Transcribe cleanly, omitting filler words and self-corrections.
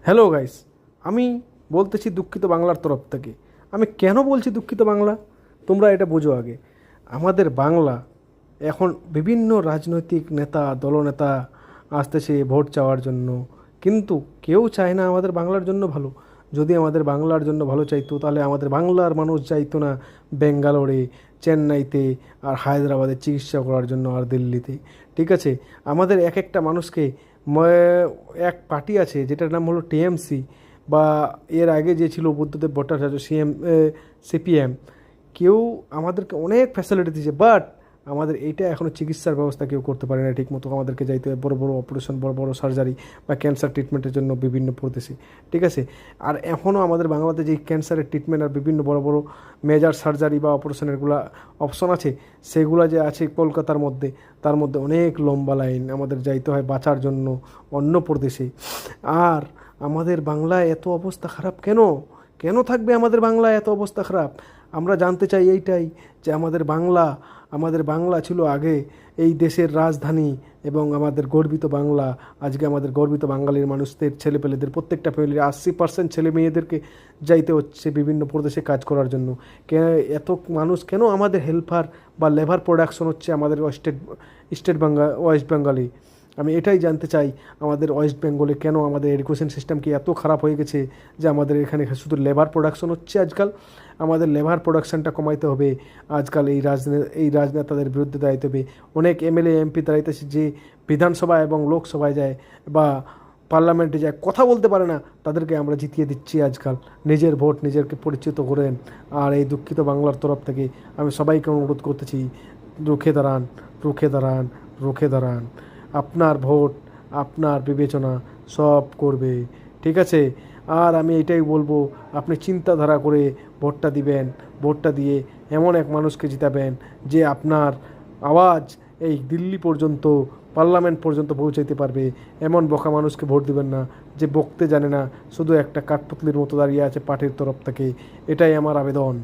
Hello guys, আমি বলতেছি দুঃখিত বাংলার তরফ থেকে। আমি কেন বলছি দুঃখিত বাংলা, তোমরা এটা বোঝো আগে। আমাদের বাংলা এখন বিভিন্ন রাজনৈতিক নেতা দলনেতা আসতেছে ভোট চাওয়ার জন্য, কিন্তু কেউ চায় না আমাদের বাংলার জন্য ভালো। যদি আমাদের বাংলার জন্য ভালো চাইতো তাহলে আমাদের বাংলার মানুষ চাইতো না ব্যাঙ্গালোরে, চেন্নাইতে আর হায়দ্রাবাদে চিকিৎসা করার জন্য, আর দিল্লিতে। ঠিক আছে, আমাদের এক একটা মানুষকে এক পার্টি আছে যেটার নাম হলো টিএমসি, বা এর আগে যে ছিল বুদ্ধদেব ভট্টাচার্য সিপিএম, কেউ আমাদেরকে অনেক ফ্যাসিলিটি দিয়েছে, বাট আমাদের এইটা এখনও চিকিৎসার ব্যবস্থা কেউ করতে পারে না ঠিকমতো। আমাদেরকে যাইতে হয় বড় বড় অপারেশন, বড় বড় সার্জারি বা ক্যান্সার ট্রিটমেন্টের জন্য বিভিন্ন প্রদেশে। ঠিক আছে, আর এখনও আমাদের বাংলাতে যে ক্যান্সারের ট্রিটমেন্ট আর বিভিন্ন বড় বড় মেজর সার্জারি বা অপারেশনেরগুলো অপশন আছে, সেগুলো যে আছে কলকাতার মধ্যে, তার মধ্যে অনেক লম্বা লাইন, আমাদের যাইতে হয় বাঁচার জন্য অন্য প্রদেশে। আর আমাদের বাংলায় এত অবস্থা খারাপ কেন? কেন থাকবে আমাদের বাংলায় এত অবস্থা খারাপ? আমরা জানতে চাই এইটাই, যে আমাদের বাংলা ছিল আগে এই দেশের রাজধানী, এবং আমাদের গর্বিত বাংলা। আজকে আমাদের গর্বিত বাঙালির মানুষদের, ছেলেপেলেদের, প্রত্যেকটা ফ্যামিলির 80% ছেলে মেয়েদেরকে যাইতে হচ্ছে বিভিন্ন প্রদেশে কাজ করার জন্য। এত মানুষ কেন আমাদের হেল্পার বা লেবার প্রোডাকশন হচ্ছে আমাদের ওয়েস্ট বেঙ্গলে? আমি এটাই জানতে চাই, আমাদের ওয়েস্ট বেঙ্গলে কেন আমাদের এডুকেশন সিস্টেম কি এত খারাপ হয়ে গেছে যে আমাদের এখানে শুধু লেবার প্রোডাকশন হচ্ছে আজকাল? আমাদের লেবার প্রোডাকশনটা কমাইতে হবে। আজকাল এই রাজনেতাদের বিরুদ্ধে দাঁড়াইতে হবে। অনেক এমএলএ এমপি দাঁড়াইতেছে যে বিধানসভা এবং লোকসভায় যায় বা পার্লামেন্টে যায়, কথা বলতে পারে না, তাদেরকে আমরা জিতিয়ে দিচ্ছি আজকাল। নিজের ভোট নিজেকে পরিচিত করেন। আর এই দুঃখিত বাংলার তরফ থেকে আমি সবাইকে অনুরোধ করতেছি, রুখে দাঁড়ান, রুখে দাঁড়ান, রুখে দাঁড়ান। আপনার ভোট, আপনার বিবেচনা সব করবে। ঠিক আছে, আর আমি এটাই বলবো, আপনি চিন্তাধারা করে ভোটটা দিবেন। ভোটটা দিয়ে এমন এক মানুষকে জিতাবেন যে আপনার আওয়াজ এই দিল্লি পর্যন্ত, পার্লামেন্ট পর্যন্ত পৌঁছাইতে পারবে। এমন বোকা মানুষকে ভোট দিবেন না যে বকতে জানে না, শুধু একটা কাঠপুতলির মতো দাঁড়িয়ে আছে পার্টির তরফ থেকে। এটাই আমার আবেদন।